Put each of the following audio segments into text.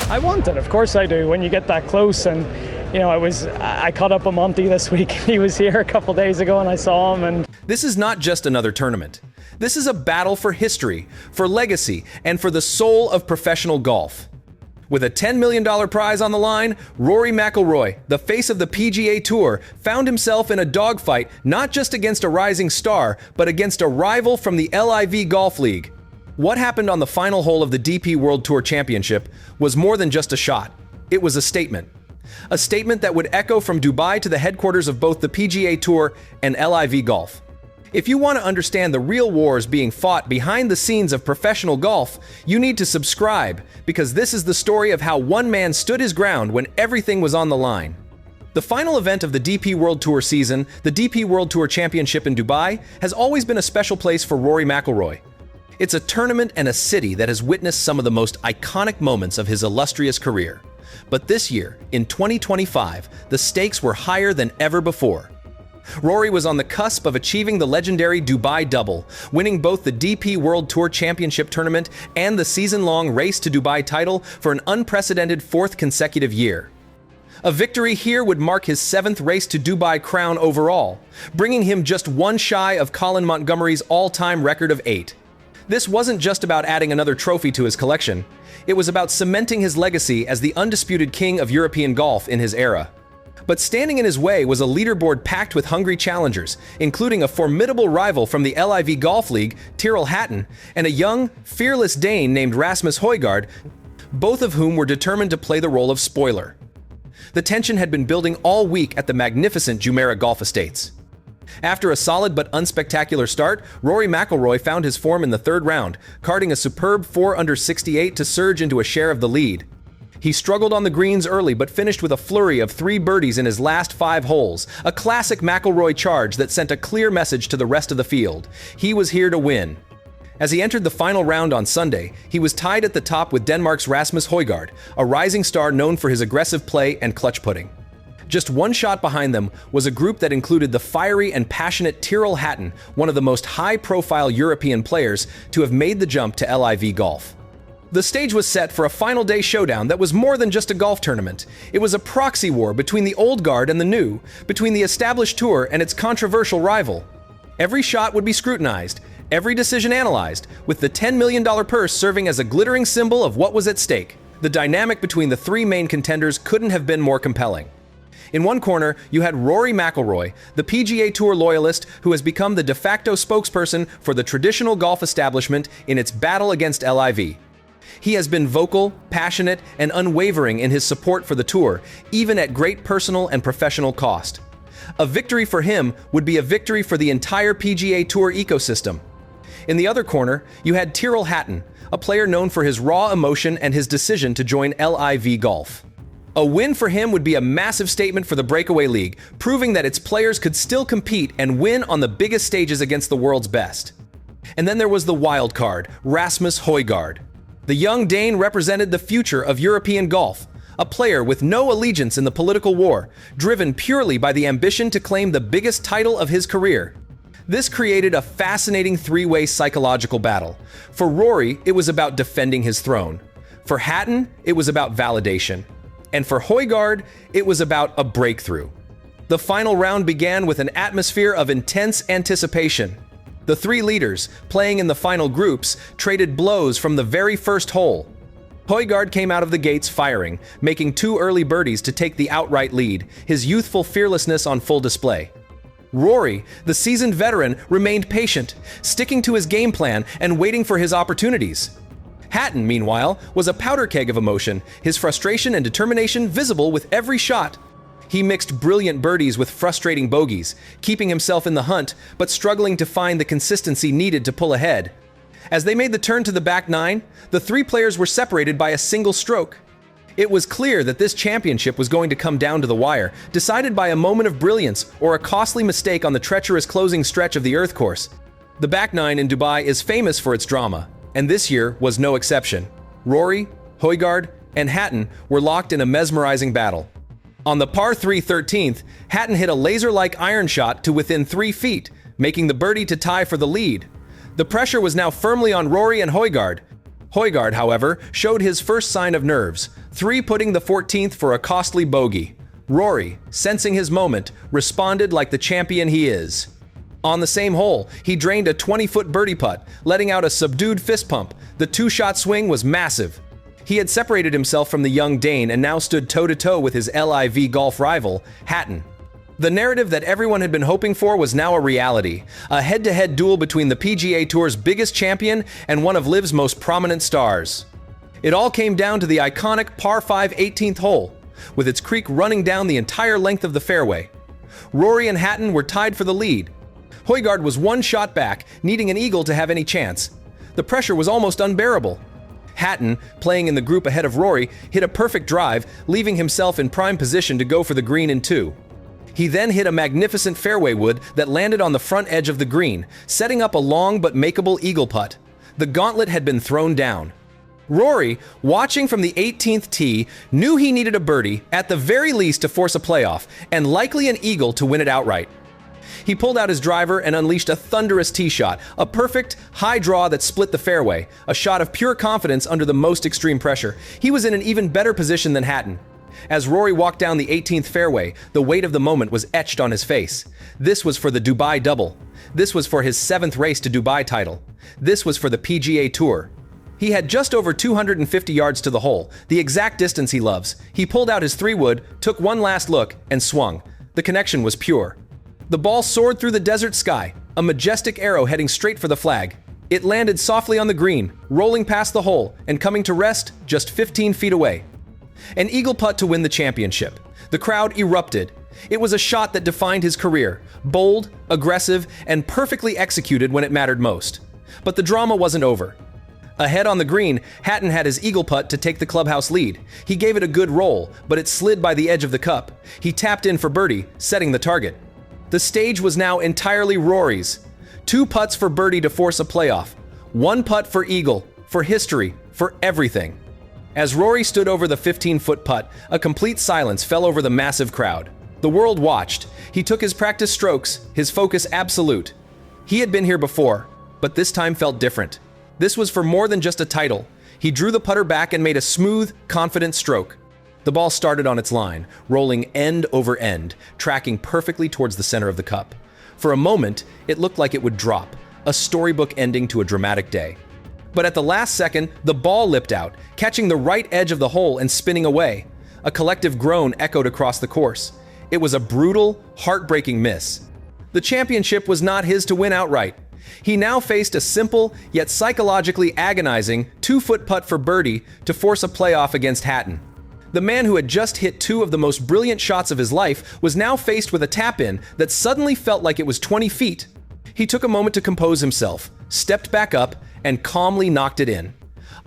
I want it, of course I do, when you get that close. And I caught up with Monty this week. He was here a couple days ago and I saw him. And This is not just another tournament. This is a battle for history, for legacy, and for the soul of professional golf. With a $10 million prize on the line, Rory McIlroy, the face of the PGA Tour, found himself in a dogfight not just against a rising star, but against a rival from the LIV Golf League. What happened on the final hole of the DP World Tour Championship was more than just a shot. It was a statement. A statement that would echo from Dubai to the headquarters of both the PGA Tour and LIV Golf. If you want to understand the real wars being fought behind the scenes of professional golf, you need to subscribe, because this is the story of how one man stood his ground when everything was on the line. The final event of the DP World Tour season, the DP World Tour Championship in Dubai, has always been a special place for Rory McIlroy. It's a tournament and a city that has witnessed some of the most iconic moments of his illustrious career. But this year, in 2025, the stakes were higher than ever before. Rory was on the cusp of achieving the legendary Dubai Double, winning both the DP World Tour Championship tournament and the season-long Race to Dubai title for an unprecedented fourth consecutive year. A victory here would mark his seventh Race to Dubai crown overall, bringing him just one shy of Colin Montgomery's all-time record of 8. This wasn't just about adding another trophy to his collection. It was about cementing his legacy as the undisputed king of European golf in his era. But standing in his way was a leaderboard packed with hungry challengers, including a formidable rival from the LIV Golf League, Tyrrell Hatton, and a young, fearless Dane named Rasmus Højgaard, both of whom were determined to play the role of spoiler. The tension had been building all week at the magnificent Jumeirah Golf Estates. After a solid but unspectacular start, Rory McIlroy found his form in the third round, carding a superb 4 under 68 to surge into a share of the lead. He struggled on the greens early but finished with a flurry of 3 birdies in his last 5 holes, a classic McIlroy charge that sent a clear message to the rest of the field. He was here to win. As he entered the final round on Sunday, he was tied at the top with Denmark's Rasmus Højgaard, a rising star known for his aggressive play and clutch putting. Just one shot behind them was a group that included the fiery and passionate Tyrrell Hatton, one of the most high-profile European players to have made the jump to LIV Golf. The stage was set for a final day showdown that was more than just a golf tournament. It was a proxy war between the old guard and the new, between the established tour and its controversial rival. Every shot would be scrutinized, every decision analyzed, with the $10 million purse serving as a glittering symbol of what was at stake. The dynamic between the 3 main contenders couldn't have been more compelling. In one corner, you had Rory McIlroy, the PGA Tour loyalist who has become the de facto spokesperson for the traditional golf establishment in its battle against LIV. He has been vocal, passionate, and unwavering in his support for the tour, even at great personal and professional cost. A victory for him would be a victory for the entire PGA Tour ecosystem. In the other corner, you had Tyrrell Hatton, a player known for his raw emotion and his decision to join LIV Golf. A win for him would be a massive statement for the Breakaway League, proving that its players could still compete and win on the biggest stages against the world's best. And then there was the wild card, Rasmus Højgaard. The young Dane represented the future of European golf, a player with no allegiance in the political war, driven purely by the ambition to claim the biggest title of his career. This created a fascinating 3-way psychological battle. For Rory, it was about defending his throne. For Hatton, it was about validation. And for Højgaard, it was about a breakthrough. The final round began with an atmosphere of intense anticipation. The 3 leaders, playing in the final groups, traded blows from the very first hole. Højgaard came out of the gates firing, making 2 early birdies to take the outright lead, his youthful fearlessness on full display. Rory, the seasoned veteran, remained patient, sticking to his game plan and waiting for his opportunities. Hatton, meanwhile, was a powder keg of emotion, his frustration and determination visible with every shot. He mixed brilliant birdies with frustrating bogeys, keeping himself in the hunt, but struggling to find the consistency needed to pull ahead. As they made the turn to the back 9, the 3 players were separated by a single stroke. It was clear that this championship was going to come down to the wire, decided by a moment of brilliance or a costly mistake on the treacherous closing stretch of the Earth course. The back 9 in Dubai is famous for its drama, and this year was no exception. Rory, Højgaard, and Hatton were locked in a mesmerizing battle. On the par 3 13th, Hatton hit a laser-like iron shot to within 3 feet, making the birdie to tie for the lead. The pressure was now firmly on Rory and Højgaard. Højgaard, however, showed his first sign of nerves, putting the 14th for a costly bogey. Rory, sensing his moment, responded like the champion he is. On the same hole, he drained a 20-foot birdie putt, letting out a subdued fist pump. The two-shot swing was massive. He had separated himself from the young Dane and now stood toe-to-toe with his LIV golf rival, Hatton. The narrative that everyone had been hoping for was now a reality, a head-to-head duel between the PGA Tour's biggest champion and one of LIV's most prominent stars. It all came down to the iconic par 5 18th hole, with its creek running down the entire length of the fairway. Rory and Hatton were tied for the lead. Højgaard was one shot back, needing an eagle to have any chance. The pressure was almost unbearable. Hatton, playing in the group ahead of Rory, hit a perfect drive, leaving himself in prime position to go for the green in 2. He then hit a magnificent fairway wood that landed on the front edge of the green, setting up a long but makeable eagle putt. The gauntlet had been thrown down. Rory, watching from the 18th tee, knew he needed a birdie, at the very least to force a playoff, and likely an eagle to win it outright. He pulled out his driver and unleashed a thunderous tee shot, a perfect, high draw that split the fairway, a shot of pure confidence under the most extreme pressure. He was in an even better position than Hatton. As Rory walked down the 18th fairway, the weight of the moment was etched on his face. This was for the Dubai double. This was for his 7th race to Dubai title. This was for the PGA Tour. He had just over 250 yards to the hole, the exact distance he loves. He pulled out his 3-wood, took one last look, and swung. The connection was pure. The ball soared through the desert sky, a majestic arrow heading straight for the flag. It landed softly on the green, rolling past the hole, and coming to rest just 15 feet away. An eagle putt to win the championship. The crowd erupted. It was a shot that defined his career, bold, aggressive, and perfectly executed when it mattered most. But the drama wasn't over. Ahead on the green, Hatton had his eagle putt to take the clubhouse lead. He gave it a good roll, but it slid by the edge of the cup. He tapped in for birdie, setting the target. The stage was now entirely Rory's. 2 putts for birdie to force a playoff. 1 putt for eagle, for history, for everything. As Rory stood over the 15-foot putt, a complete silence fell over the massive crowd. The world watched. He took his practice strokes, his focus absolute. He had been here before, but this time felt different. This was for more than just a title. He drew the putter back and made a smooth, confident stroke. The ball started on its line, rolling end over end, tracking perfectly towards the center of the cup. For a moment, it looked like it would drop, a storybook ending to a dramatic day. But at the last second, the ball lipped out, catching the right edge of the hole and spinning away. A collective groan echoed across the course. It was a brutal, heartbreaking miss. The championship was not his to win outright. He now faced a simple, yet psychologically agonizing 2-foot putt for birdie to force a playoff against Hatton. The man who had just hit 2 of the most brilliant shots of his life was now faced with a tap-in that suddenly felt like it was 20 feet. He took a moment to compose himself, stepped back up, and calmly knocked it in.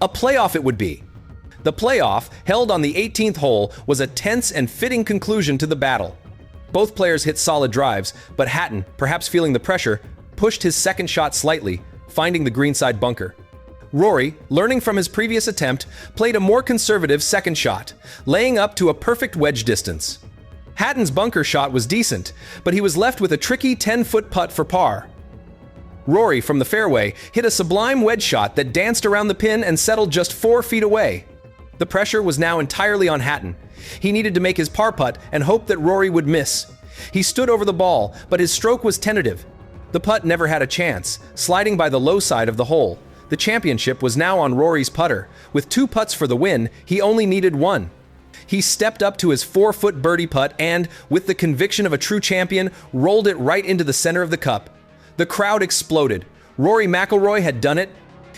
A playoff it would be. The playoff, held on the 18th hole, was a tense and fitting conclusion to the battle. Both players hit solid drives, but Hatton, perhaps feeling the pressure, pushed his second shot slightly, finding the greenside bunker. Rory, learning from his previous attempt, played a more conservative second shot, laying up to a perfect wedge distance. Hatton's bunker shot was decent, but he was left with a tricky 10-foot putt for par. Rory, from the fairway, hit a sublime wedge shot that danced around the pin and settled just 4 feet away. The pressure was now entirely on Hatton. He needed to make his par putt and hope that Rory would miss. He stood over the ball, but his stroke was tentative. The putt never had a chance, sliding by the low side of the hole. The championship was now on Rory's putter. With 2 putts for the win, he only needed 1. He stepped up to his 4-foot birdie putt and, with the conviction of a true champion, rolled it right into the center of the cup. The crowd exploded. Rory McIlroy had done it.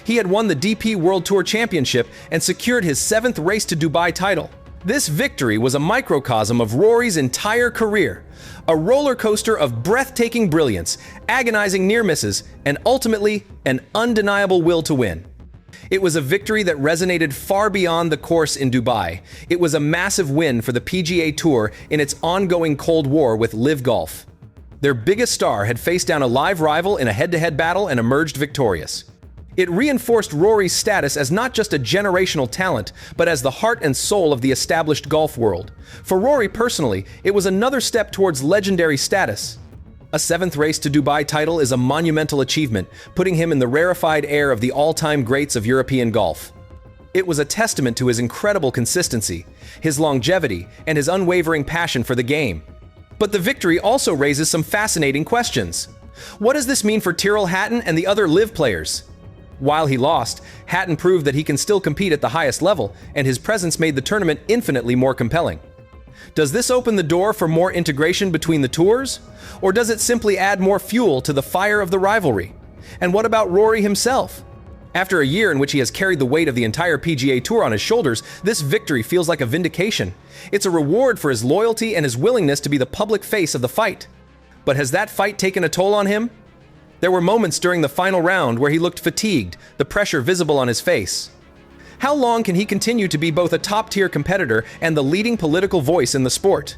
He had won the DP World Tour Championship and secured his 7th race to Dubai title. This victory was a microcosm of Rory's entire career, a roller coaster of breathtaking brilliance, agonizing near misses, and ultimately an undeniable will to win. It was a victory that resonated far beyond the course in Dubai. It was a massive win for the PGA Tour in its ongoing Cold War with LIV Golf. Their biggest star had faced down a live rival in a head-to-head battle and emerged victorious. It reinforced Rory's status as not just a generational talent, but as the heart and soul of the established golf world. For Rory personally, it was another step towards legendary status. A seventh race to Dubai title is a monumental achievement, putting him in the rarefied air of the all-time greats of European golf. It was a testament to his incredible consistency, his longevity, and his unwavering passion for the game. But the victory also raises some fascinating questions. What does this mean for Tyrrell Hatton and the other LIV players? While he lost, Hatton proved that he can still compete at the highest level, and his presence made the tournament infinitely more compelling. Does this open the door for more integration between the tours? Or does it simply add more fuel to the fire of the rivalry? And what about Rory himself? After a year in which he has carried the weight of the entire PGA Tour on his shoulders, this victory feels like a vindication. It's a reward for his loyalty and his willingness to be the public face of the fight. But has that fight taken a toll on him? There were moments during the final round where he looked fatigued, the pressure visible on his face. How long can he continue to be both a top-tier competitor and the leading political voice in the sport?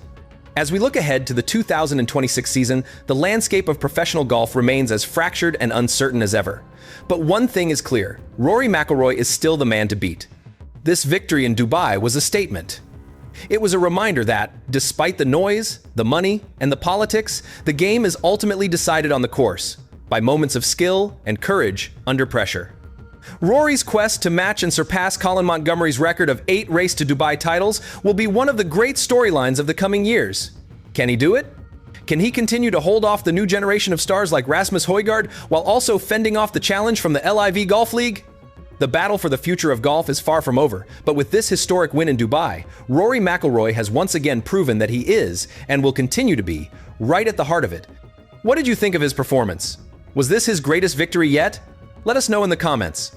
As we look ahead to the 2026 season, the landscape of professional golf remains as fractured and uncertain as ever. But one thing is clear: Rory McIlroy is still the man to beat. This victory in Dubai was a statement. It was a reminder that, despite the noise, the money, and the politics, the game is ultimately decided on the course, by moments of skill and courage under pressure. Rory's quest to match and surpass Colin Montgomery's record of 8 Race to Dubai titles will be one of the great storylines of the coming years. Can he do it? Can he continue to hold off the new generation of stars like Rasmus Højgaard while also fending off the challenge from the LIV Golf League? The battle for the future of golf is far from over, but with this historic win in Dubai, Rory McIlroy has once again proven that he is, and will continue to be, right at the heart of it. What did you think of his performance? Was this his greatest victory yet? Let us know in the comments.